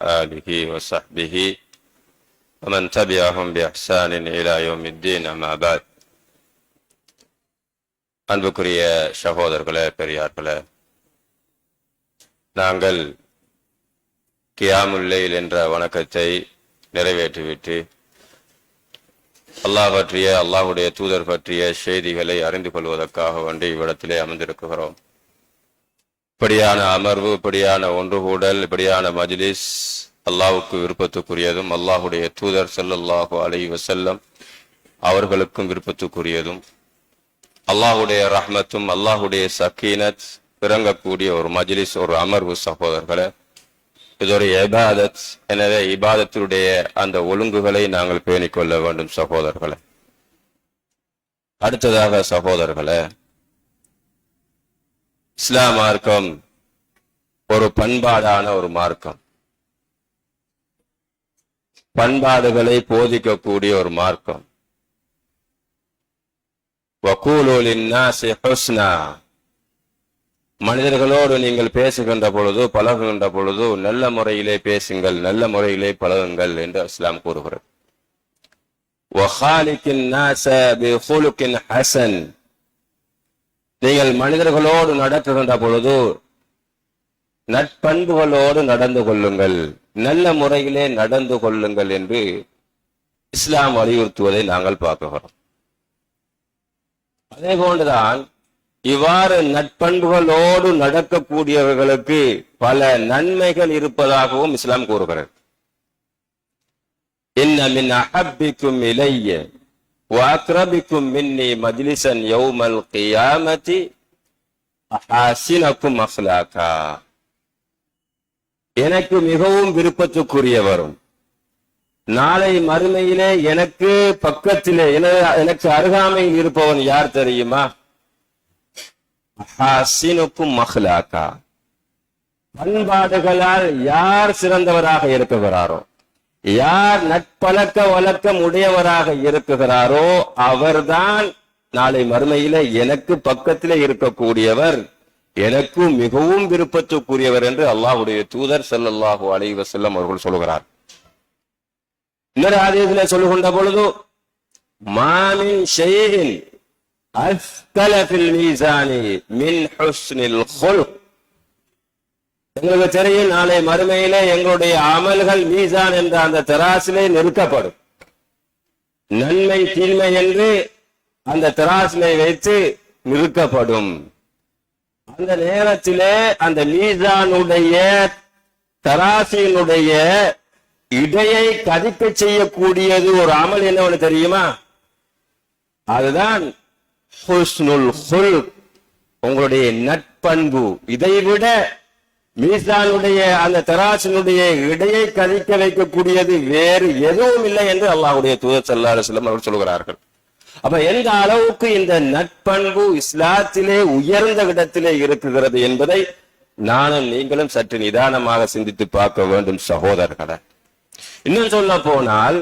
آله وصحبه ومن تبعهم بإحسان إلى يوم الدين أما بعد அன்புக்குரிய சகோதரர்களே, பெரியார்களே, நாங்கள் கியாமுல் லைல் என்ற வணக்கத்தை நிறைவேற்றிவிட்டு அல்லாஹ் பற்றிய, அல்லாஹுடைய தூதர் பற்றிய செய்திகளை அறிந்து கொள்வதற்காக வேண்டி இவ்விடத்திலே அமர்ந்திருக்கிறோம். இப்படியான அமர்வு, இப்படியான ஒன்றுகூடல், இப்படியான மஜ்லிஸ் அல்லாஹ்வுக்கு விருப்பத்துக்குரியதும், அல்லாஹுடைய தூதர் ஸல்லல்லாஹு அலைஹி வஸல்லம் அவர்களுக்கும் விருப்பத்துக்குரியதும், அல்லாஹுடைய ரஹ்மத்தும் அல்லாஹுடைய சக்கீனத் இறங்கக்கூடிய ஒரு மஜ்லிஸ், ஒரு அமர்வு சகோதரர்களே. இது ஒரு இபாதத். எனவே இபாதத்துடைய அந்த ஒழுங்குகளை நாங்கள் பேணிக்கொள்ள வேண்டும் சகோதரர்களே. அடுத்ததாக சகோதரர்களே, இஸ்லாம் மார்க்கம் ஒரு பண்பாடான ஒரு மார்க்கம், பண்பாடுகளை போதிக்கக்கூடிய ஒரு மார்க்கம். வகூலு லின்னாஸி ஹுஸ்னா, மனிதர்களோடு நீங்கள் பேசுகின்ற பொழுது, பழகுகின்ற பொழுது நல்ல முறையிலே பேசுங்கள், நல்ல முறையிலே பழகுங்கள் என்று இஸ்லாம் கூறுகிறது. வஹாலிகின் நாஸ பிஹுலுகின் ஹஸன், நீங்கள் மனிதர்களோடு நடக்குகின்ற பொழுது நட்பண்புகளோடு நடந்து கொள்ளுங்கள், நல்ல முறையிலே நடந்து கொள்ளுங்கள் என்று இஸ்லாம் வலியுறுத்துவதை நாங்கள் பார்க்கிறோம். அதே போன்றுதான் இவ்வாறு நட்பண்புகளோடு நடக்கக்கூடியவர்களுக்கு பல நன்மைகள் இருப்பதாகவும் இஸ்லாம் கூறுகிறது. இன்ன மின் அஹப்பிக்கும் இலைய வ அக்ரபிக்கும் மின்னி மஜ்லிஸன் யௌமல் கியாமத்தி அஹாசினக்கும் அஃலாகா, எனக்கு மிகவும் விருப்பத்துக்குரியவரும், நாளை மறுமையிலே எனக்கு பக்கத்திலே, எனக்கு அருகாமையில் இருப்பவன் யார் தெரியுமா? ஹாசினுக்கும் மஹ்லாகா, பண்பாடுகளால் யார் சிறந்தவராக இருக்குகிறாரோ, யார் நட்பழக்க வழக்கம் உடையவராக இருக்குகிறாரோ அவர்தான் நாளை மறுமையில எனக்கு பக்கத்திலே இருக்கக்கூடியவர், எனக்கு மிகவும் விருப்பத்துக்குரியவர் என்று அல்லாஹ்வுடைய தூதர் ஸல்லல்லாஹு அலைஹி வஸல்லம் அவர்கள் சொல்கிறார். இன்னொரு ஹதீஸிலே சொல்லுகின்ற பொழுது, மாமின் ஷைஇன் அஸ்கல ஃபில் மீசானி மின் ஹுஸ்னில் குல்க், எங்களுக்கு தெரியும் நாளை மறுமையிலே எங்களுடைய அமல்கள் மீசான் என்ற அந்த தராசிலே நிறுத்தப்படும். நன்மை தீன்மை என்று அந்த தராசிலை வைத்து நிறுத்தப்படும். அந்த நேரத்திலே அந்த மீசானுடைய தராசினுடைய இடையை கதிக்க செய்யக்கூடியது ஒரு அமல் என்னவென்று தெரியுமா? அதுதான் ஹுஸ்னுல் குல்க், உங்களுடைய நட்பண்பு. இதைவிட மீசானுடைய அந்த தராசினுடைய இடையை கதிக்க வைக்கக்கூடியது வேறு எதுவும் இல்லை என்று அல்லாஹ்வுடைய தூதர் ஸல்லல்லாஹு அலைஹி வஸல்லம் அவர்கள் சொல்கிறார்கள். அப்ப எந்த அளவுக்கு இந்த நட்பண்பு இஸ்லாத்திலே உயர்ந்த இடத்திலே இருக்குகிறது என்பதை நானும் நீங்களும் சற்று நிதானமாக சிந்தித்து பார்க்க வேண்டும் சகோதரர்களே. இன்னும் சொல்ல போனால்,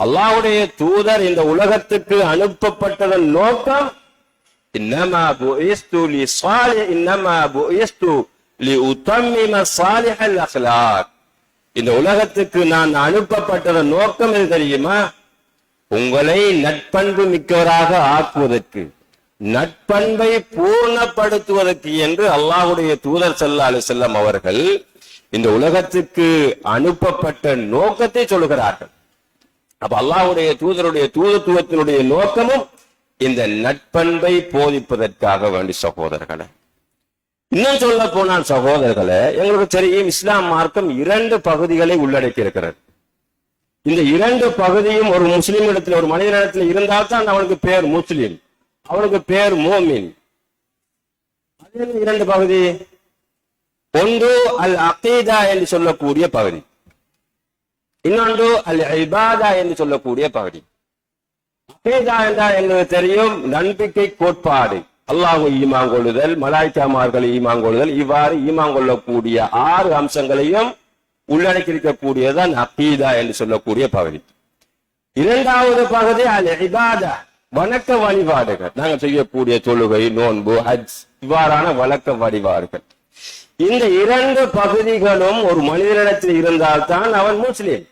அல்லாஹ்வுடைய தூதர் இந்த உலகத்துக்கு அனுப்பப்பட்டதன் நோக்கம் இன்னமா புஇஸ்து லிஸாலிஹ் இன்னமா புஇஸ்து லிஉத்தம்மிம ஸாலிஹல் அக்லாக், இந்த உலகத்துக்கு நான் அனுப்பப்பட்டதன் நோக்கம் எது தெரியுமா? உங்களை நட்பண்பு மிக்கவராக ஆக்குவதற்கு, நட்பண்பை பூர்ணப்படுத்துவதற்கு என்று அல்லாஹ்வுடைய தூதர் ஸல்லல்லாஹு அலைஹி வஸல்லம் அவர்கள் இந்த உலகத்துக்கு அனுப்பப்பட்ட நோக்கத்தை சொல்லுகிறார்கள். அப்ப அல்லாஹ்வுடைய தூதருடைய தூதத்துவத்தினுடைய நோக்கமும் இந்த நட்பண்பை போதிப்பதற்காக வேண்டி சகோதரர்களே. இன்னும் சொல்ல போனால் சகோதரர்களே, எங்களுக்கு தெரியும் இஸ்லாம் மார்க்கம் 2 பகுதிகளை உள்ளடக்கி இருக்கிறது. இந்த 2 பகுதியும் ஒரு முஸ்லிம் இடத்துல, ஒரு மனிதனிடத்தில் இருந்தால்தான் அவனுக்கு பேர் முஸ்லிம், அவனுக்கு பேர் மோமின். அது 2 பகுதி. ஒன்று அல் அகீதா என்று சொல்லக்கூடிய பகுதி, இன்னொன்று அல் இபாதா என்று சொல்லக்கூடிய பகுதி. அகீதா என்றால் எங்களுக்கு தெரியும் நம்பிக்கை கோட்பாடு, அல்லாஹ்வை ஈமான் கொள்ளுதல், மலாய்க்காமார்களை ஈமான் கொள்ளுதல், இவ்வாறு ஈமான் கொள்ளக்கூடிய 6 அம்சங்களையும் உள்ளடக்கி இருக்கக்கூடியதான் அகீதா என்று சொல்லக்கூடிய பகுதி. 2வது பகுதி அல் இபாதா, வணக்க வழிபாடுகள், நாங்கள் செய்யக்கூடிய தொழுகை, நோன்பு, ஹஜ், இவ்வாறான வழக்க வழிபாடுகள். இந்த இரண்டு பகுதிகளும் ஒரு மனிதனிடத்தில் இருந்தால்தான் அவன் முஸ்லிம்.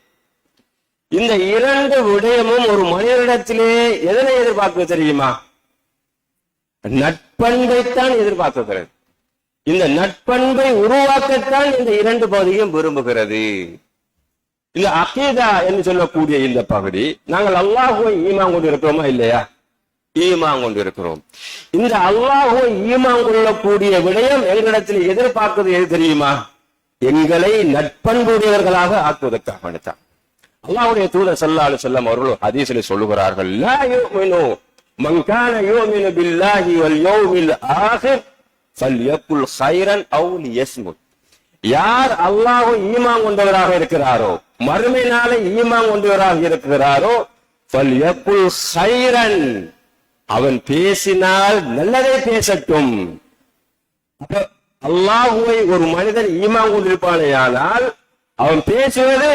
இந்த இரண்டு விடயமும் ஒரு மனிதனிடத்திலே எதனை எதிர்பார்க்க தெரியுமா? நட்பண்பைத்தான் எதிர்பார்க்கிறது. இந்த நட்பண்பை உருவாக்கத்தான் இந்த இரண்டு பகுதியும் விரும்புகிறது. இந்த அகீதா என்று சொல்லக்கூடிய இந்த பகுதி, நாங்கள் அல்லாஹ்வை ஈமான் கொண்டு இருக்கிறோமா இல்லையா? ஈமான் கொண்டு இருக்கிறோம். இந்த அல்லாஹ்வை ஈமான் கொள்ளக்கூடிய விடயம் எங்களிடத்தில் எதிர்பார்க்கிறது எது தெரியுமா? எங்களை நட்பண்புடையவர்களாக ஆக்குவதற்காக தான். அல்லாஹ்வுடைய தூதர் ஸல்லல்லாஹு அலைஹி வஸல்லம் அவர்கள் ஹதீஸில் சொல்லுகிறார்கள், லா யுமினு மன் கான யுமினு பில்லாஹி வல் யௌமில் ஆகிர் ஃபல்யகுல் கைரன் அவ் லியஸ்முத். யார் அல்லாஹ்வை ஈமான் கொண்டவராக இருக்கிறாரோ, மறுமை நாளை ஈமான் கொண்டவராக இருக்கிறாரோ, ஃபல்யகுல் கைரன், அவன் பேசினால் நல்லதை பேசட்டும். அல்லாஹ்வை ஒரு மனிதன் ஈமான் கொண்டிருப்பானேயானால் அவன் பேசுவது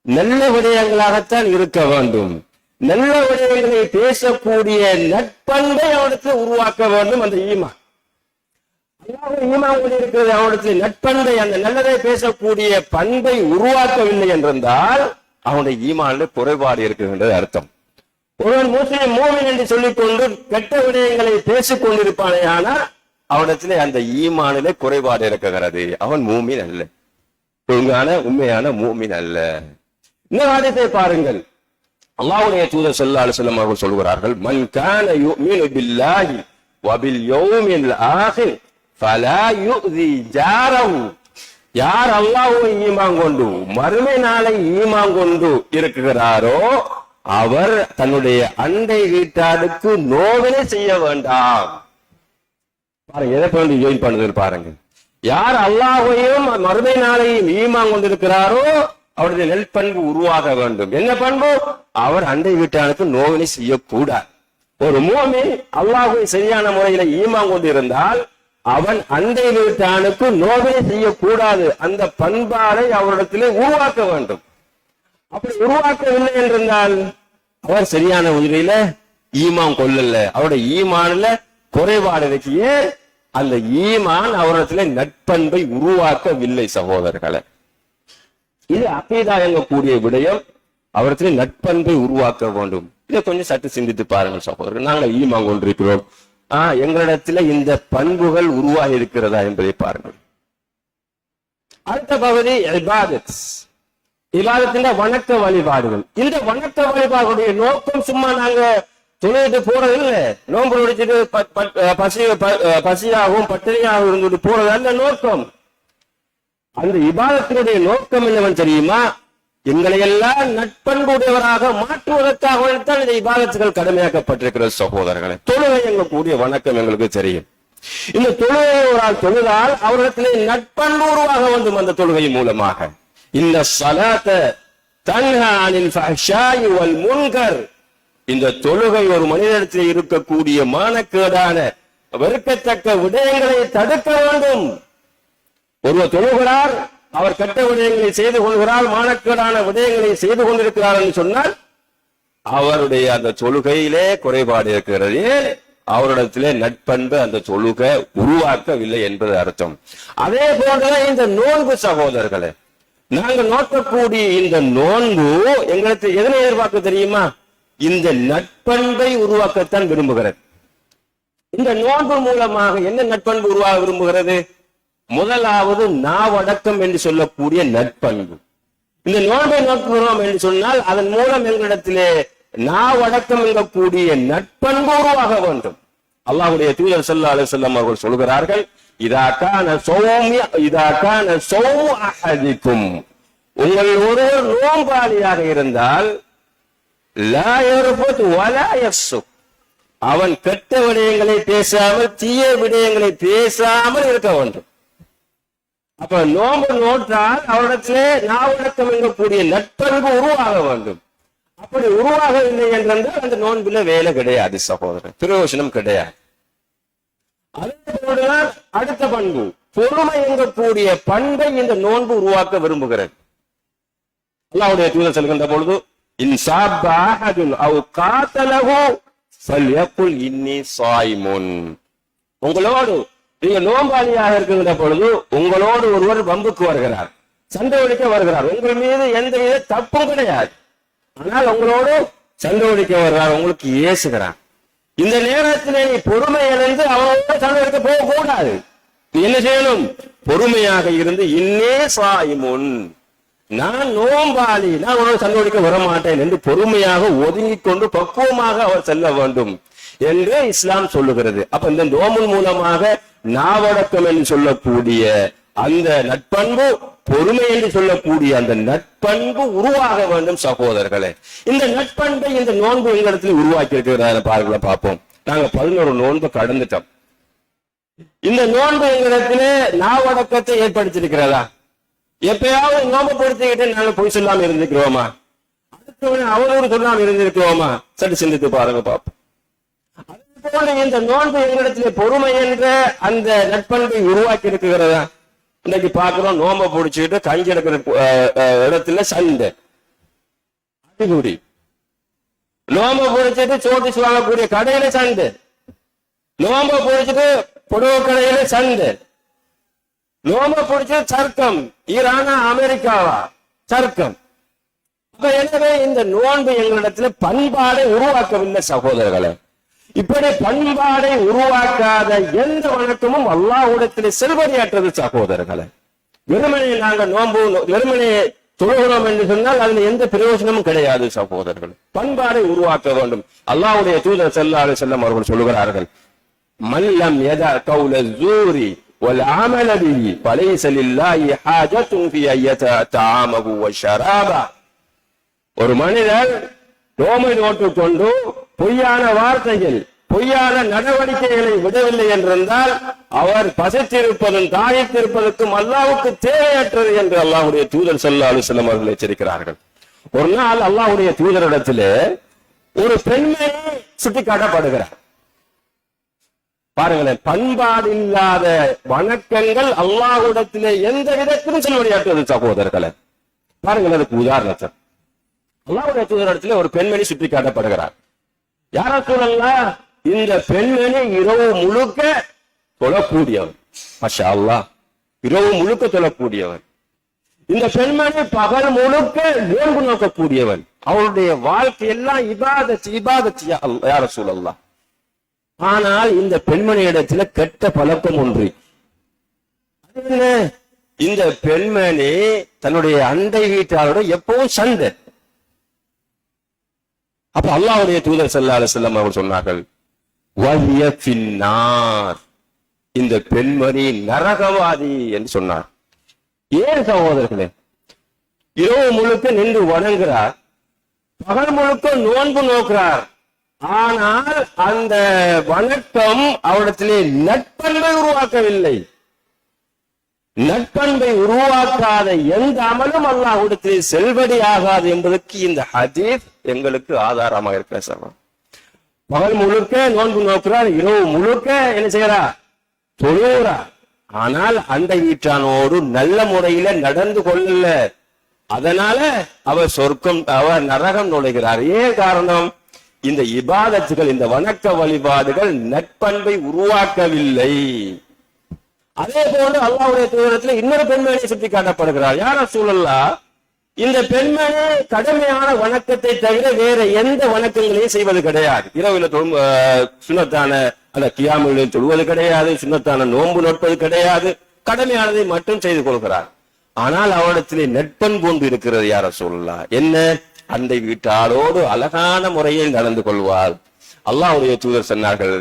நல்ல விடயங்களாகத்தான் இருக்க வேண்டும். நல்ல விடயங்களை பேசக்கூடிய நட்பண்பை அவனுக்கு உருவாக்க வேண்டும். அந்த ஈமான் அல்லாஹ்வை ஈமான் கொண்டிருக்கிறது அவனுக்கு நட்பண்பை, அந்த நல்லதை பேசக்கூடிய பண்பை உருவாக்கவில்லை என்றிருந்தால் அவனுடைய ஈமான்ல குறைபாடு இருக்குகின்றது அர்த்தம். ஒருவன் முஸ்லிம் மூமின் என்று சொல்லிக் கொண்டு கெட்ட விடயங்களை பேசிக் கொண்டிருப்பானே, ஆனால் அவனிடத்திலே அந்த ஈமானிலே குறைபாடு இருக்குகிறது. அவன் மூமின் அல்ல, ஒழுங்கான உண்மையான மூமின் அல்ல. இந்த வாதத்தை பாருங்கள். அல்லாஹ்வுடைய தூதர் ஸல்லல்லாஹு அலைஹி வஸல்லம் அவர்கள் சொல்கிறார்கள், மன் கான யுமினு பில்லாஹி வ பில் யௌமில் ஆகிர் ஃபலா யுதி ஜாரஹு. யார் அல்லாஹ்வை ஈமான் கொண்டு மறுமை நாளை ஈமான் கொண்டு இருக்கிறாரோ அவர் தன்னுடைய அண்டை வீட்டாருக்கு நோவினை செய்ய வேண்டாம். பாருங்க, எதை பண்ணி ஜாயின் பண்ணுது பாருங்க. யார் அல்லாஹ்வையும் மறுமை நாளையும் ஈமான் கொண்டிருக்கிறாரோ அவருடைய நெல்பண்பு உருவாக வேண்டும். என்ன பண்பு? அவர் அண்டை வீட்டானுக்கு நோவினை செய்யக்கூடாது. ஒரு மூமின் அல்லாஹ்வை சரியான முறையில ஈமான் கொண்டிருந்தால் அவன் அண்டை வீட்டானுக்கு நோவினை செய்யக்கூடாது. அந்த பண்பாடை அவரிடத்திலே உருவாக்க வேண்டும். அப்படி உருவாக்கவில்லை என்றிருந்தால் அவர் சரியான முறையில ஈமான் கொள்ளல, அவருடைய ஈமான்ல குறைபாடு இருக்கு. ஏன்? அந்த ஈமான் அவரிடத்திலே நட்பண்பை உருவாக்கவில்லை. சகோதரர்களை, இது அகீதா எங்கக்கூடிய விடயம். அவரிடத்திலே நட்பண்பை உருவாக்க வேண்டும். இதை கொஞ்சம் சற்று சிந்தித்து பாருங்கள் சகோதரர்கள். நாங்கள் ஈமான் கொண்டிருக்கிறோம், எங்களிடத்துல இந்த பண்புகள் உருவாகி இருக்கிறதா என்பதை பாருங்கள். அடுத்த பகுதி இபாதத். இபாதத்தின் வணக்க வழிபாடுகள். இந்த வணக்க வழிபாடுடைய நோக்கம் சும்மா நாங்க தொழிலுக்கு போறது இல்ல, நோன்பு முடிச்சுட்டு பசியாகவும் பட்டினியாகவும் இருந்துட்டு போறது அல்ல நோக்கம். அந்த இபாதத்தினுடைய நோக்கம் என்னவென்று தெரியுமா? எங்களை எல்லாம் நட்பண்புடையவராக மாற்றுவதற்காக இந்த இபாதத்துகள் கடமையாக்கப்பட்டிருக்கிறது சகோதரர்களை. தொழுகை எங்கக்கூடிய வணக்கம் எங்களுக்கு தெரியும். இந்த தொழுகை ஒரு ஆள் தொழுதால் அவரிடத்திலே நட்பண்பு உருவாக வேண்டும். அந்த தொழுகை மூலமாக இந்த ஸலாத்த தன்ஹா அனில் ஃபஹ்ஷாஇ வல் முன்கர், இந்த தொழுகை ஒரு மனிதனிடத்தில் இருக்கக்கூடிய மானக்கேடான வெறுக்கத்தக்க விடயங்களை தடுக்க வேண்டும். ஒருவர் தொழுகிறார், அவர் கெட்ட விடயங்களை செய்து கொள்கிறார், மானக்கேடான விடயங்களை செய்து கொண்டிருக்கிறார் என்று சொன்னால் அவருடைய அந்த தொழுகையிலே குறைபாடு இருக்கிறது. அவரிடத்திலே நட்பண்பு அந்த தொழுகை உருவாக்கவில்லை என்பது அர்த்தம். அதே போன்றுதான் இந்த நோன்பு சகோதரர்களே. நாங்கள் நோக்கக்கூடிய இந்த நோன்பு எங்களுக்கு எதனை எதிர்பார்க்க தெரியுமா? இந்த நட்பண்பை உருவாக்கத்தான் விரும்புகிறது. இந்த நோன்பு மூலமாக என்ன நட்பண்பு உருவாக விரும்புகிறது? முதலாவது நாவடக்கம் என்று சொல்லக்கூடிய நட்பண்பு. இந்த நோன்பை நோக்குகிறோம் என்று சொன்னால் அதன் மூலம் எங்களிடத்திலே நாவடக்கம் என்கக்கூடிய நட்பண்பு உருவாக வேண்டும். அல்லாஹ்வுடைய தூதர் ஸல்லல்லாஹு அலைஹி வஸல்லம் அவர்கள் சொல்கிறார்கள், இதா கான ஸௌமு அஹதிக்கும், உங்கள் ஒருவர் நோன்பாளியாக இருந்தால் லா யர்ஃபுத் வலா யஃசுக், அவன் கெட்ட விடயங்களை பேசாமல் தீய விடயங்களை பேசாமல் இருக்க வேண்டும். அப்ப நோன்பு நோற்றால் அவரிடத்திலே நாவடக்கம் என்கக்கூடிய நட்பண்பு உருவாக வேண்டும். அப்படி உருவாகவில்லை என்றால் அந்த நோன்பில வேலை கிடையாது சகோதரர், பிரயோஜனம் கிடையாது. அதே போன்றுதான் அடுத்த பண்பு, பொறுமை என்கக்கூடிய பண்பை இந்த நோன்பு உருவாக்க விரும்புகிறது. அல்லாஹ்வுடைய தூதர் சொல்கின்ற பொழுது, இன் ஸாப அஹதுன் அவ் காதலஹு ஃபல்யகுல் இன்னி ஸாயிமுன், உங்களோடு நீங்க நோம்பாளியாக இருக்கின்ற பொழுது உங்களோடு ஒருவர் வம்புக்கு வருகிறார், சண்டை ஒழிக்க வருகிறார், உங்கள் மீது எந்த வித தப்பும் கிடையாது. ஆனால் உங்களோடு சண்டை ஒழிக்க வருகிறார், உங்களுக்கு ஏசுகிறார். இந்த நேரத்தில் நீ பொறுமை இழந்து அவனோட சண்டை ஒழிக்க போக கூடாது. நீ என்ன செய்யணும்? பொறுமையாக இருந்து இன்னே சாயிமுன், நான் நோம்பாளி, நான் உன்னோட சண்டை ஒழிக்க வரமாட்டேன் என்று பொறுமையாக ஒதுங்கிக் கொண்டு பக்குவமாக அவர் செல்ல வேண்டும் என்று இஸ்லாம் சொல்லுகிறது. அப்ப இந்த நோம்பின் மூலமாக நாவடக்கம் என்று சொல்லக்கூடிய அந்த நட்பண்பு, பொறுமை என்று சொல்லக்கூடிய அந்த நட்பண்பு உருவாக வேண்டும் சகோதரர்களே. இந்த நட்பண்பை இந்த நோன்பு எங்களிடத்தில் உருவாக்கி இருக்கிறதா பாருங்கள பார்ப்போம். நாங்க 11 நோன்பு கடந்துட்டோம். இந்த நோன்பு எங்களிடத்திலே நாவடக்கத்தை ஏற்படுத்தியிருக்கிறதா? எப்பயாவது நோன்பு படுத்திக்கிட்டு நாங்க பொய் சொல்லாம இருந்திருக்கிறோமா? அடுத்தவனை அவதூறு சொல்லாம இருந்திருக்கிறோமா? சற்று சிந்தித்து பாருங்க பார்ப்போம். இந்த நோன்பு எங்களிடத்திலே பொறுமை என்ற அந்த நட்பண்பை உருவாக்கி இருக்கிறதா? இன்னைக்கு பாக்குறோம், நோம்ப பிடிச்சிட்டு கஞ்சி எடுக்கிற இடத்துல சண்டை, அடிகுடி. நோம்ப பிடிச்சிட்டு சோட்டிச்சு வாங்கக்கூடிய கடையில சண்டை, நோம்ப பிடிச்சிட்டு புடவை கடையில சண்டை, நோம்ப பிடிச்சது சர்க்கம், ஈரானா அமெரிக்காவா சர்க்கம். அப்ப எனவே இந்த நோன்பு எங்களிடத்துல பண்பாடை உருவாக்கவில்லை சகோதரர்களே. இப்படி பண்பாடை உருவாக்காத எந்த வணக்கமும் அல்லாஹ்விடத்திலே செல்வடியாற்றது சகோதரர்களே. வெறுமனே நாங்கள் நோன்பு வெறுமனே தொழுகிறோம் என்று சொன்னால் அதுல எந்த பிரயோஜனமும் கிடையாது சகோதரர்கள். பண்பாடை உருவாக்க வேண்டும். அல்லாஹ்வுடைய தூதர் ஸல்லல்லாஹு அலைஹி வஸல்லம் அவர்கள் சொல்லுகிறார்கள், மல்லம் யதா கௌல ஸூரி வல் அமல பிஹி ஃபலைஸ லில்லாஹி ஹாஜத்துன் ஃபீ அய்யதஅமஹு வஷராபா. ஒரு மனிதர் நோமை நோட்டுக் கொண்டு பொய்யான வார்த்தைகள், பொய்யான நடவடிக்கைகளை விடவில்லை என்றிருந்தால் அவர் பசித்திருப்பதும் தாயித்திருப்பதற்கும் அல்லாஹ்வுக்கு தேவையற்றது என்று அல்லாஹ்வுடைய தூதர் ஸல்லல்லாஹு அலைஹி வஸல்லம் அவர்கள் எச்சரிக்கிறார்கள். ஒரு நாள் அல்லாஹ்வுடைய தூதரிடத்திலே ஒரு பெண்மணி சுட்டி காட்டப்படுகிறார். பாருங்களேன், பண்பாடு இல்லாத வணக்கங்கள் அல்லாஹ்விடத்திலே எந்த விதத்திலும் செல்வடியாற்றுவது சகோதரர்களே. பாருங்கள், அதுக்கு உதாரணத்தை அல்லாஹ்வுடைய தூதரிடத்திலே ஒரு பெண்மணி சுட்டி காட்டப்படுகிறார். யார சொல்லலாம்? இந்த பெண்மணி இரவு முழுக்க தொழக்கூடியவர். மாஷா அல்லாஹ், இரவு முழுக்க தொழக்கூடியவர். இந்த பெண்மணி பகல் முழுக்க நோன்பு நோக்கக்கூடியவன். அவருடைய வாழ்க்கை எல்லாம் இபாதத் யார சொல்லலாம். ஆனால் இந்த பெண்மணி இடத்துல கெட்ட பழக்கம் ஒன்று. அது என்ன? இந்த பெண்மணி தன்னுடைய அண்டை வீட்டாரோட எப்பவும் சண்டை. அப்ப அல்லாஹ்வுடைய தூதர் ஸல்லல்லாஹு அலைஹி வஸல்லம் அவர்கள் சொன்னார்கள், வஹிய ஃபின்னார், இந்த பெண்மணி நரகவாதி என்று சொன்னார். ஏன் சகோதரர்களே? இரவு முழுக்க நின்று வணங்குகிறார், பகல் முழுக்க நோன்பு நோக்கிறார். ஆனால் அந்த வணக்கம் அவரிடத்திலே நட்பண்பை உருவாக்கவில்லை. நட்பண்பை உருவாக்காத எந்த அமலும் அல்லாஹ்விடத்திலே செல்வடி ஆகாது என்பதற்கு இந்த ஹதீஸ் எங்களுக்கு ஆதாரமாக இருக்கிற சகோதரர். பகல் முழுக்க நோன்பு நோக்கிறார், இரவு முழுக்க என்ன செய்யறார்? தொழுகிறார். ஆனால் அண்டை வீட்டானோடு நல்ல முறையில நடந்து கொள்ளல. அதனால அவர் நரகம் நுழைகிறார். ஏன் காரணம்? இந்த இபாதத்துகள், இந்த வணக்க வழிபாடுகள் நட்பண்பை உருவாக்கவில்லை. அதே போன்று அல்லாஹ்வுடைய தூதரத்தில் இன்னொரு பெண்மணி சுட்டி காட்டப்படுகிறார். யார ரசூலல்லாஹ், இந்த பெண்மணி கடுமையான வணக்கத்தை தவிர வேற எந்த வணக்கங்களையும் செய்வது கிடையாது. இரவுல சுன்னத்தான அந்த கியாமுல் தொழுவது கிடையாது, சுன்னத்தான நோன்பு நோட்பது கிடையாது, கடமையானதை மட்டும் செய்து கொள்கிறார். ஆனால் அவரிடத்திலே நட்பண்பு ஒன்று இருக்கிறது. யார ரசூலல்லாஹ், என்ன? அண்டை வீட்டாளோடு அழகான முறையில் நடந்து கொள்வார். அல்லாஹ்வுடைய தூதர் சொன்னார்கள்,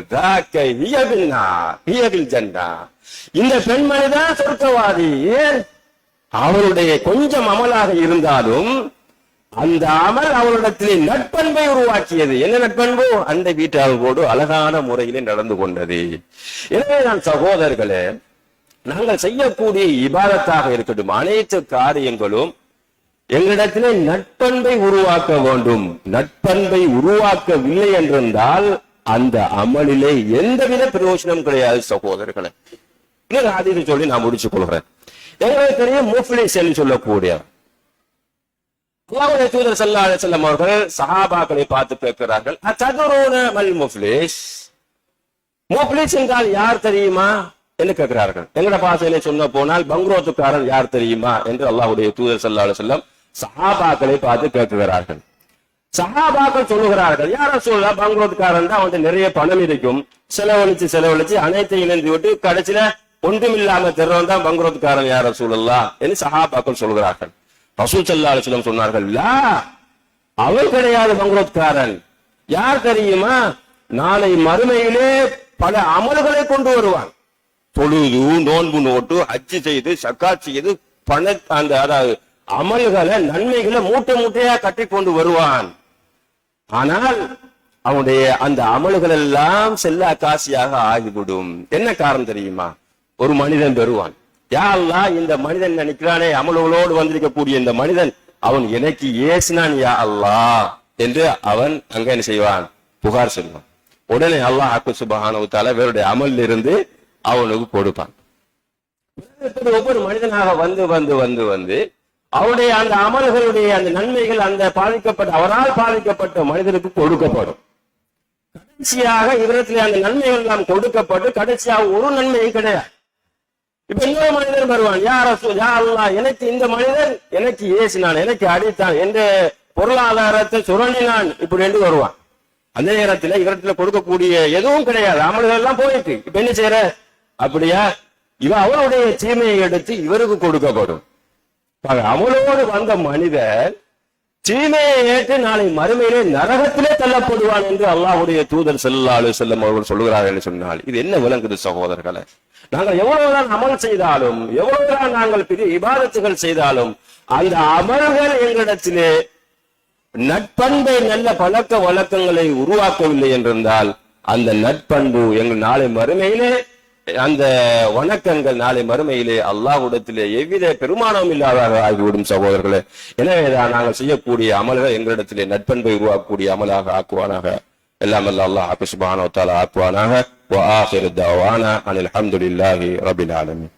இந்த பெண்மணிதான் சொர்க்கவாதி. ஏன்? அவருடைய கொஞ்சம் அமலாக இருந்தாலும் அந்த அமல் அவரிடத்திலே நட்பண்பை உருவாக்கியது. என்ன நட்பண்பு? அந்த வீட்டாளர்களோடு அழகான முறையிலே நடந்து கொண்டது. எனவே நான் சகோதரர்களே, நாங்கள் செய்யக்கூடிய இபாதத்தாக இருக்கட்டும், அனைத்து காரியங்களும் எங்களிடத்திலே நட்பண்பை உருவாக்க வேண்டும். நட்பண்பை உருவாக்கவில்லை என்றிருந்தால் அந்த அமலிலே எந்தவித பிரயோஜனம் கிடையாது சகோதரர்களே. இன்னொரு ஹதீஸை சொல்லி நான் முடிச்சுக் கொள்கிறேன். எங்களுக்கு தெரியும் முஃப்லிஸ் என்று சொல்லக்கூடிய அல்லாஹ்வுடைய தூதர் ஸல்லல்லாஹு அலைஹி வஸல்லம் அவர்கள் சஹாபாக்களை பார்த்து கேட்கிறார்கள், அத்ததுரூன மல் முஃப்லிஸ், முஃப்லிஸ் என்றால் யார் தெரியுமா என்று கேட்கிறார்கள். எங்கட பாசையிலே சொன்ன போனால் பங்குரோத்துக்காரன் யார் தெரியுமா என்று அல்லாஹ்வுடைய தூதர் ஸல்லல்லாஹு அலைஹி வஸல்லம் சஹாபாக்களை பார்த்து கேட்கிறார்கள். சஹாபாக்கள் சொல்லுகிறார்கள், யார் ரசூலுல்லாஹ், பங்குரோத்துக்காரன் தான் அவன்கிட்ட நிறைய பணம் இருக்கும், செலவழிச்சு அனைத்தையும் இழந்து விட்டு கடைசியில ஒன்றுமில்லாம தெருவன் தான் பங்குரோத்துக்காரன் யார் ரசூலுல்லாஹ் என்று சஹாபாக்கள் சொல்கிறார்கள். ரசூல் ஸல்லல்லாஹு அலைஹி வஸல்லம் சொன்னார்கள், லா, அவன் கிடையாது பங்குரோத்துக்காரன். யார் தெரியுமா, நாளை மறுமையிலே பல அமல்களை கொண்டு வருவான். தொழுது, நோன்பு நோட்டு, ஹஜ்ஜு செய்து, சக்காத் செய்து, அந்த அதாவது அமல்களை, நன்மைகளை மூட்டை மூட்டையா கட்டி கொண்டு வருவான். ஆனால் அவனுடைய அந்த அமல்கள் எல்லாம் செல்லா காசியாக ஆகிவிடும். என்ன காரணம் தெரியுமா, ஒரு மனிதன் வருவான், யா அல்லாஹ், இந்த மனிதன் நினைக்கிறானே அமல்களோடு வந்திருக்கக்கூடிய இந்த மனிதன், அவன் எனக்கு ஏசினான் யா அல்லாஹ் என்று அவன் அங்க என்ன செய்வான், புகார் சொல்வான். உடனே அல்லாஹ் சுப்ஹானஹு வ தஆலா வேறுடைய அமல் இருந்து அவனுக்கு கொடுப்பான். ஒவ்வொரு மனிதனாக வந்து வந்து வந்து வந்து அவருடைய அந்த அமல்களுடைய அந்த நன்மைகள் அந்த அவரால் பாதிக்கப்பட்ட மனிதனுக்கு கொடுக்கப்படும். கடைசியாக இவரத்தில் அந்த நன்மைகள் எல்லாம் கொடுக்கப்பட்டு கடைசியாக ஒரு நன்மையும் கிடையாது. இப்ப இன்னொரு மனிதன் வருவான், யா அல்லாஹ், எனக்கு இந்த மனிதன் எனக்கு ஏசினான், எனக்கு அடித்தான், என்ற பொருளாதாரத்தை சுரண்டினான், இப்படி என்று வருவான். அந்த நேரத்தில் இவரத்துல கொடுக்கக்கூடிய எதுவும் கிடையாது, அமல்கள் எல்லாம் போயிட்டு. இப்ப என்ன செய்யற, அப்படியா, அவனுடைய தீமையை எடுத்து இவருக்கு கொடுக்கப்படும். அமலோடு வந்த மனிதன் தீமையை ஏற்று நாளை மறுமையிலே நரகத்திலே தள்ளப்படுவான் என்று அல்லாஹ்வுடைய தூதர் ஸல்லல்லாஹு அலைஹி வஸல்லம் அவர்கள் சொல்கிறார்கள் என்று சொன்னால் இது என்ன விளங்குது சகோதரர்களே? நாங்கள் எவ்வளவுதான் அமல் செய்தாலும், எவ்வளவுதான் நாங்கள் பெரிய இபாதத்துகள் செய்தாலும், அந்த அமல்கள் எங்களிடத்திலே நட்பண்பை, நல்ல பழக்க வழக்கங்களை உருவாக்கவில்லை என்றிருந்தால் அந்த நட்பண்பு எங்கள் நாளை மறுமையிலே, அந்த வணக்கங்கள் நாளை மறுமையிலே அல்லாஹ்விடத்திலே எவ்வித பெருமானமும் இல்லாதாக ஆகிவிடும் சகோதரர்களே. எனவேதான் நாங்கள் செய்யக்கூடிய அமல்கள் எங்களிடத்திலே நட்பண்பை உருவாக்கக்கூடிய அமலாக ஆக்குவானாக. எல்லாம் அல்லாஹ் சுப்ஹானஹு வ தஆலா ஆக்குவானாக. வ ஆகிரு தஅவானா அனில் ஹம்துலில்லாஹி ரப்பில் ஆலமீன்.